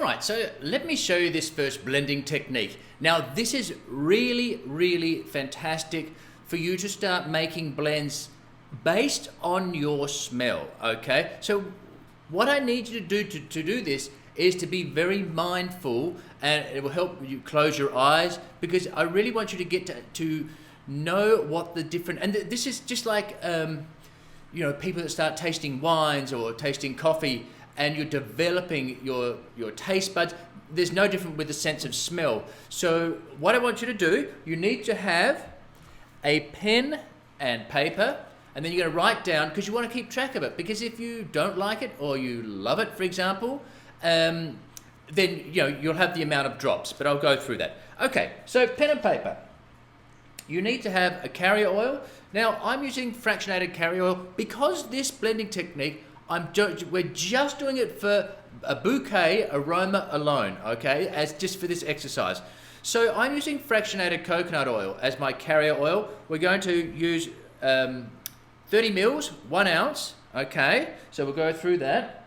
right, so let me show you this first blending technique. Now this is really fantastic for you to start making blends based on your smell, okay? So what I need you to do to do this is to be very mindful, and it will help you close your eyes, because I really want you to get to know what the different, and this is just like people that start tasting wines or tasting coffee, and you're developing your taste buds. There's no different with the sense of smell. So what I want you to do, you need to have a pen and paper, and then you're going to write down, because you want to keep track of it, because if you don't like it or you love it, for example, then you'll have the amount of drops, but I'll go through that. Okay, so pen and paper. You need to have a carrier oil. Now I'm using fractionated carrier oil because this blending technique, we're just doing it for a bouquet aroma alone, okay, as just for this exercise. So I'm using fractionated coconut oil as my carrier oil. We're going to use 30 mils, 1 ounce, okay, so we'll go through that.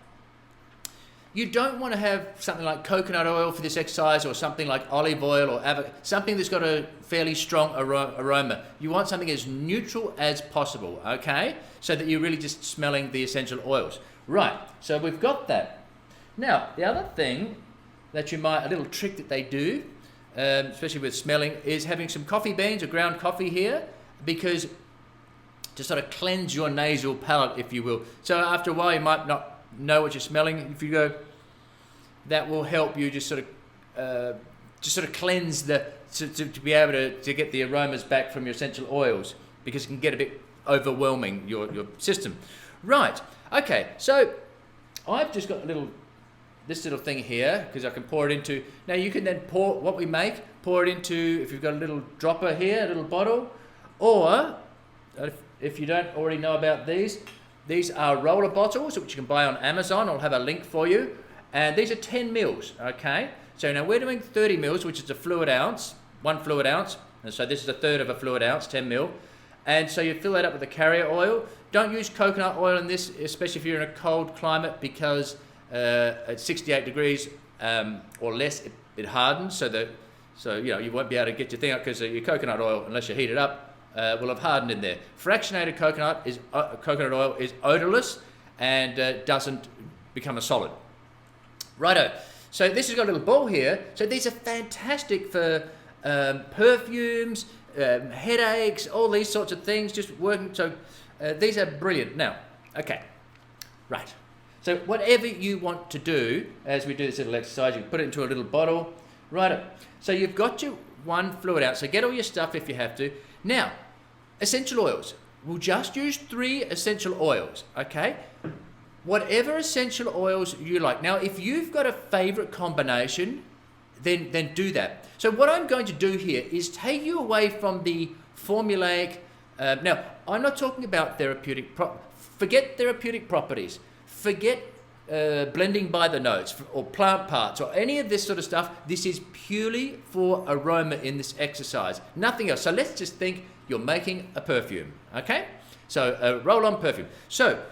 You don't want to have something like coconut oil for this exercise, or something like olive oil or avocado, something that's got a fairly strong aroma. You want something as neutral as possible, okay? So that you're really just smelling the essential oils. Right, so we've got that. Now, the other thing that a little trick that they do, especially with smelling, is having some coffee beans or ground coffee here, because to sort of cleanse your nasal palate, if you will. So after a while, you might not know what you're smelling. If you go, that will help you just sort of cleanse to be able to get the aromas back from your essential oils, because it can get a bit overwhelming your system. Right, okay, so I've just got this little thing here, because I can pour it into. Now you can then pour it into, if you've got a little dropper here, a little bottle, or if you don't already know about these are roller bottles, which you can buy on Amazon. I'll have a link for you. And these are 10 mils, okay? So now we're doing 30 mils, which is a fluid ounce, 1 fluid ounce. And so this is a third of a fluid ounce, 10 mil. And so you fill that up with the carrier oil. Don't use coconut oil in this, especially if you're in a cold climate, because at 68 degrees or less, it hardens. So you won't be able to get your thing up, because your coconut oil, unless you heat it up, will have hardened in there. Fractionated coconut oil is odorless and doesn't become a solid. Righto. So this has got a little ball here. So these are fantastic for perfumes, headaches, all these sorts of things, just working. So these are brilliant. Now, okay, right. So whatever you want to do as we do this little exercise, you put it into a little bottle. Righto. So you've got your 1 fluid ounce. So get all your stuff if you have to. Now, essential oils. We'll just use 3 essential oils, okay? Whatever essential oils you like. Now, if you've got a favorite combination, then do that. So what I'm going to do here is take you away from the formulaic. Now, I'm not talking about forget therapeutic properties. Forget blending by the notes or plant parts or any of this sort of stuff. This is purely for aroma in this exercise. Nothing else. So let's just think you're making a perfume, okay? So a roll-on perfume. So,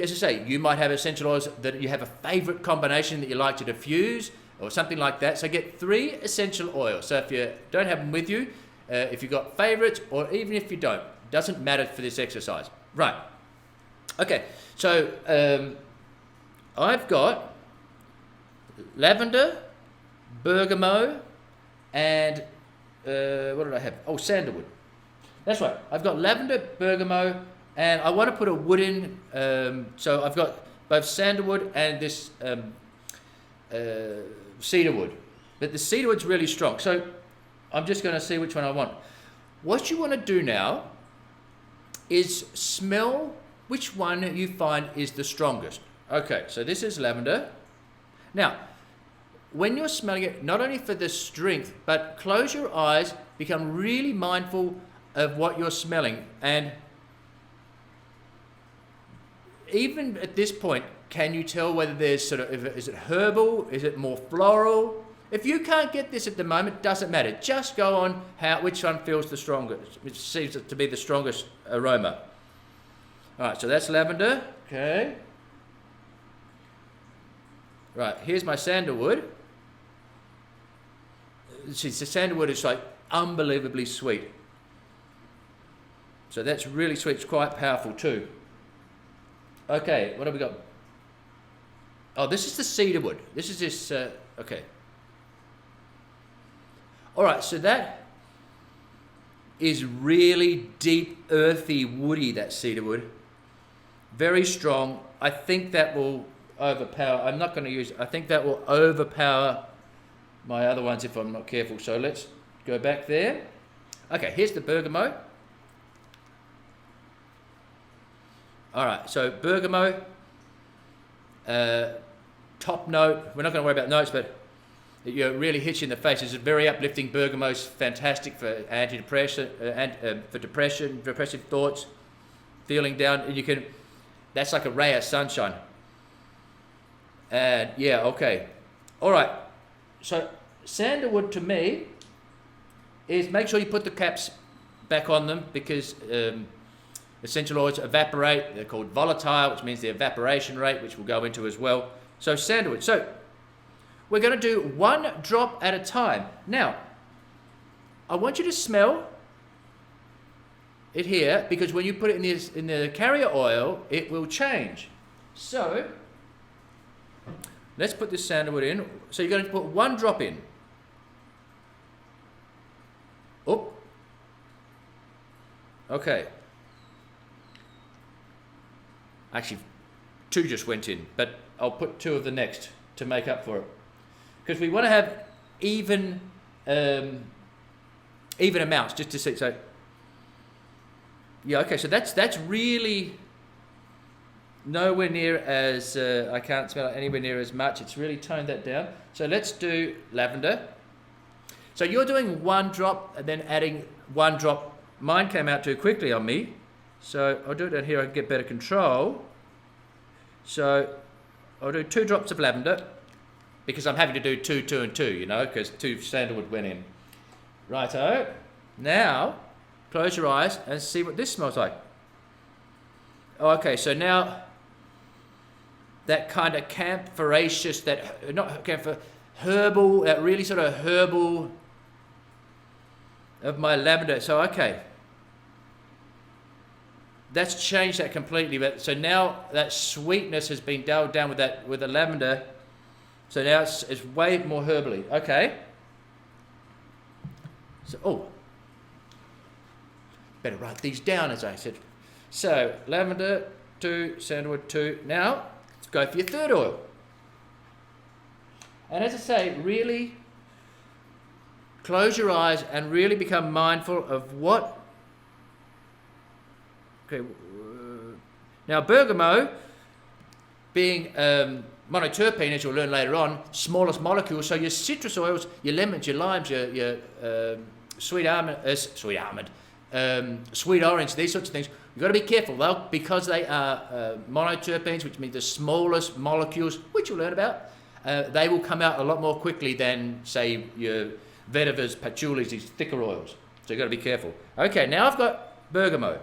as I say, you might have essential oils that you have a favorite combination that you like to diffuse or something like that. So get 3 essential oils. So if you don't have them with you, if you've got favorites, or even if you don't, doesn't matter for this exercise. Right. Okay. So I've got lavender, bergamot, and what did I have? Oh, sandalwood. That's right. I've got lavender, bergamot, and I want to put a wood in. So I've got both sandalwood and this cedarwood. But the cedarwood's really strong. So I'm just going to see which one I want. What you want to do now is smell which one you find is the strongest. Okay, so this is lavender. Now, when you're smelling it, not only for the strength, but close your eyes, become really mindful of what you're smelling. And even at this point, can you tell whether there's is it herbal? Is it more floral? If you can't get this at the moment, doesn't matter. Just go on which one feels the strongest, which seems to be the strongest aroma. All right, so that's lavender. Okay. Right, here's my sandalwood. See, the sandalwood is like unbelievably sweet. So that's really sweet. It's quite powerful too. Okay, what have we got? Oh, this is the cedarwood. This is this, okay. All right, so that is really deep, earthy, woody, that cedarwood. Very strong. I think that will overpower, I'm not going to use, I think that will overpower my other ones if I'm not careful. So let's go back there. Okay, here's the bergamot. All right, so bergamot, top note. We're not going to worry about notes, but it really hits you in the face. It's a very uplifting. Bergamot's fantastic for antidepressant, for depression, depressive thoughts, feeling down. And you can, that's like a ray of sunshine. And yeah, okay. All right. So sandalwood to me is, make sure you put the caps back on them, because essential oils evaporate. They're called volatile, which means the evaporation rate, which we'll go into as well. So sandalwood. So we're going to do 1 drop at a time. Now, I want you to smell it here, because when you put it in the carrier oil, it will change. So let's put this sandalwood in. So you're going to put 1 drop in. Oh. Okay. Actually, 2 just went in, but I'll put 2 of the next to make up for it. Because we want to have even amounts, just to see. So yeah, okay. So that's really nowhere near as I can't smell it anywhere near as much. It's really toned that down. So let's do lavender. So you're doing 1 drop and then adding 1 drop. Mine came out too quickly on me, so I'll do it down here. I can get better control. So I'll do 2 drops of lavender, because I'm having to do 2, 2, and 2, you know, because 2 sandalwood went in. Righto. Now, close your eyes and see what this smells like. Okay, so now that kind of camphoraceous, that, not camphor, herbal, that really sort of herbal of my lavender. So, okay. That's changed that completely. But so now that sweetness has been dialed down with the lavender. So now it's way more herbally. Okay. So, oh, better write these down, as I said. So lavender 2, sandalwood 2. Now let's go for your 3rd oil. And as I say, really close your eyes and really become mindful of what. Okay. Now bergamot, being monoterpene, as you'll learn later on, smallest molecule. So your citrus oils, your lemons, your limes, your sweet almond, sweet orange, these sorts of things, you've got to be careful, because they are monoterpenes, which means the smallest molecules, which you'll learn about. They will come out a lot more quickly than, say, your vedivers, patchoulis, these thicker oils. So you've got to be careful. Okay, now I've got bergamot.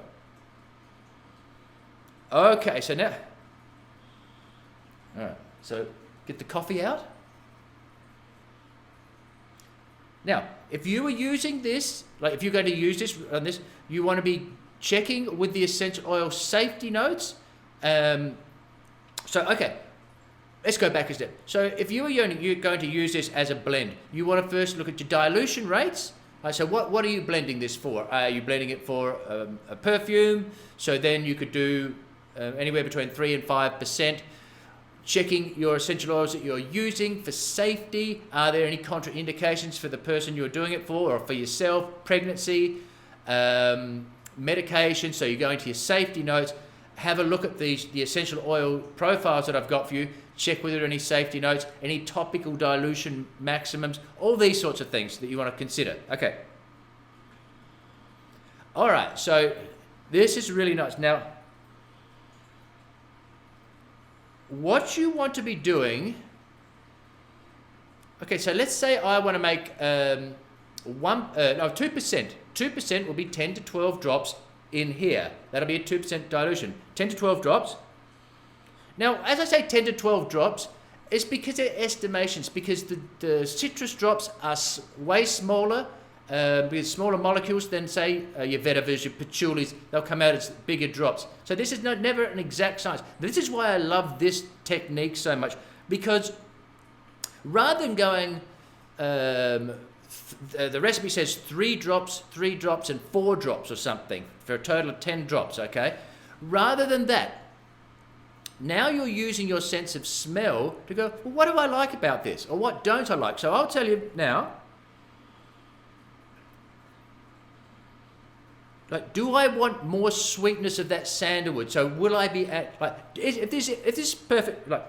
Okay, so now, all right, so get the coffee out. Now, if you were using this, like if you're going to use this on this, you want to be checking with the essential oil safety notes. So, okay, let's go back a step. So if you're going to use this as a blend, you want to first look at your dilution rates. So what are you blending this for? Are you blending it for a perfume? So then you could do anywhere between 3 and 5%. Checking your essential oils that you're using for safety. Are there any contraindications for the person you're doing it for, or for yourself? Pregnancy, medication. So you're going to your safety notes. Have a look at the essential oil profiles that I've got for you. Check whether there are any safety notes, any topical dilution maximums, all these sorts of things that you want to consider. Okay. All right. So this is really nice. Now, what you want to be doing, okay, so let's say I want to make 2%. 2% will be 10 to 12 drops in here. That'll be a 2% dilution. 10 to 12 drops. Now, as I say 10 to 12 drops, It's because they're estimations, because the citrus drops are way smaller, with smaller molecules than, say, your vetiver, your patchoulis. They'll come out as bigger drops. So this is never an exact science. This is why I love this technique so much, because rather than going, the recipe says 3 drops, 3 drops, and 4 drops or something, for a total of 10 drops, okay? Rather than that, now you're using your sense of smell to go, well, what do I like about this? Or what don't I like? So I'll tell you now. Like, do I want more sweetness of that sandalwood? So will I be at, like, if this is perfect, like,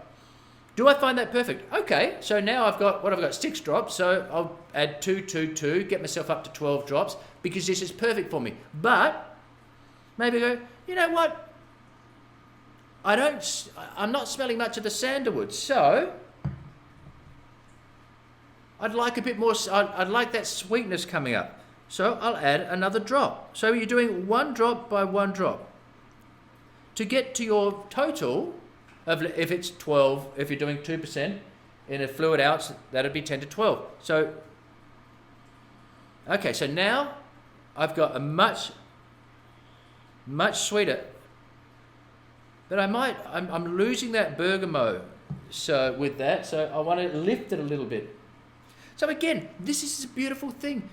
do I find that perfect? Okay, so now I've got 6 drops, so I'll add 2, 2, 2, get myself up to 12 drops, because this is perfect for me. But maybe go, you know what? I'm not smelling much of the sandalwood, so I'd like a bit more, I'd like that sweetness coming up. So I'll add another drop. So you're doing 1 drop by 1 drop to get to your total of, if it's 12, if you're doing 2% in a fluid ounce, that'd be 10 to 12. So, okay, so now I've got a much sweeter. But I'm losing that bergamot, so with that, so I want to lift it a little bit. So again, this is a beautiful thing.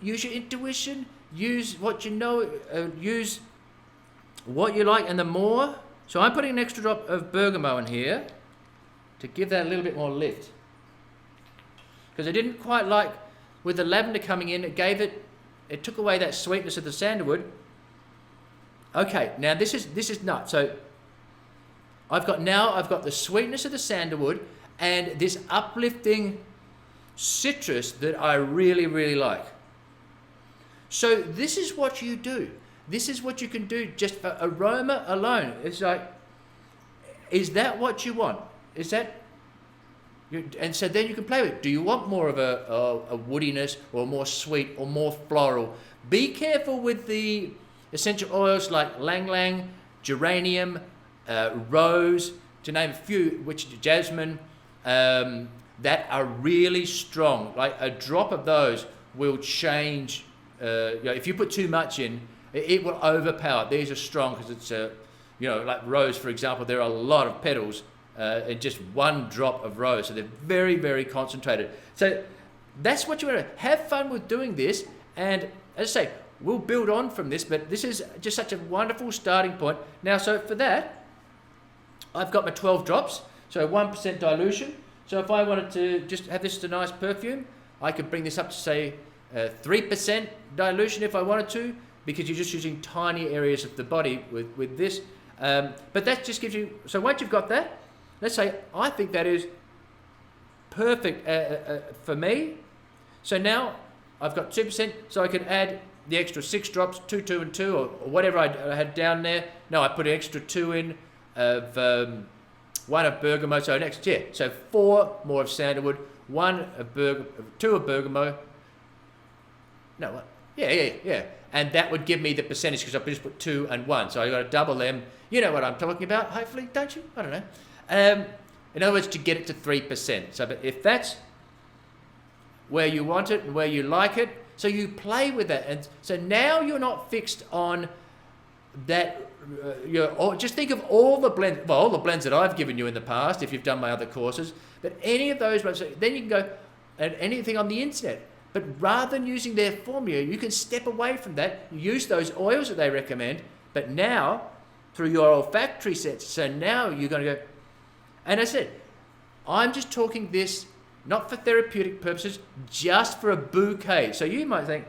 Use your intuition, use what you know, use what you like, and the more. So I'm putting an extra drop of bergamot in here to give that a little bit more lift. Because I didn't quite like, with the lavender coming in, it took away that sweetness of the sandalwood. Okay, now this is nuts. So I've got the sweetness of the sandalwood and this uplifting citrus that I really, really like. So this is what you do. This is what you can do just for aroma alone. It's like, is that what you want? Is that, and so then you can play with it. Do you want more of a woodiness, or more sweet, or more floral? Be careful with the essential oils like Lang Lang, geranium, rose, to name a few, which jasmine, that are really strong. Like a drop of those will change. If you put too much in, it will overpower. These are strong because it's like rose, for example. There are a lot of petals in just 1 drop of rose, so they're very, very concentrated. So that's what you want to have fun with doing this. And as I say, we'll build on from this, but this is just such a wonderful starting point. Now, so for that, I've got my 12 drops, so 1% dilution. So if I wanted to just have this as a nice perfume, I could bring this up to, say, 3% dilution if I wanted to, because you're just using tiny areas of the body with this. But that just gives you, so once you've got that, let's say I think that is perfect for me. So now I've got 2%, so I can add the extra 6 drops, 2, 2, and 2, or whatever I had down there. No, I put an extra 2 in of 1 of bergamot, so next, yeah, so 4 more of sandalwood, 2 of bergamot. No, what? Yeah. And that would give me the percentage, because I've just put 2 and 1. So I've got to double them. You know what I'm talking about, hopefully, don't you? I don't know. In other words, to get it to 3%. So but if that's where you want it and where you like it, so you play with that. And so now you're not fixed on that. Just think of all the blends, all the blends that I've given you in the past, if you've done my other courses, but any of those ones, then you can go and anything on the internet. But rather than using their formula, you can step away from that, use those oils that they recommend, but now through your olfactory sets. So now you're going to go, and I said, I'm just talking this not for therapeutic purposes, just for a bouquet. So you might think,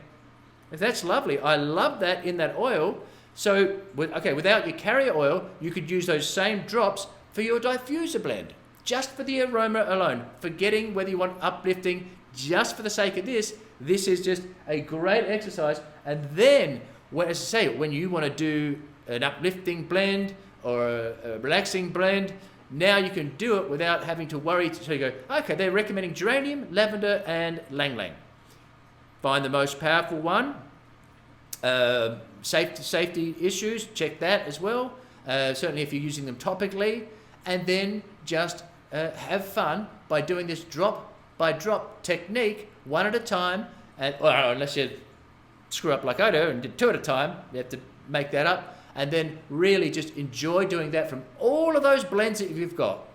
if that's lovely, I love that in that oil. So without your carrier oil, you could use those same drops for your diffuser blend, just for the aroma alone, forgetting whether you want uplifting. Just for the sake of this is just a great exercise. And then, as I say, when you want to do an uplifting blend or a relaxing blend, now you can do it without having to worry. So you go, okay, they're recommending geranium, lavender, and Lang Lang. Find the most powerful one. Safety issues, check that as well. Certainly if you're using them topically. And then just have fun by doing this drop by drop technique, one at a time, and well, unless you screw up like I do and did two at a time, you have to make that up, and then really just enjoy doing that from all of those blends that you've got.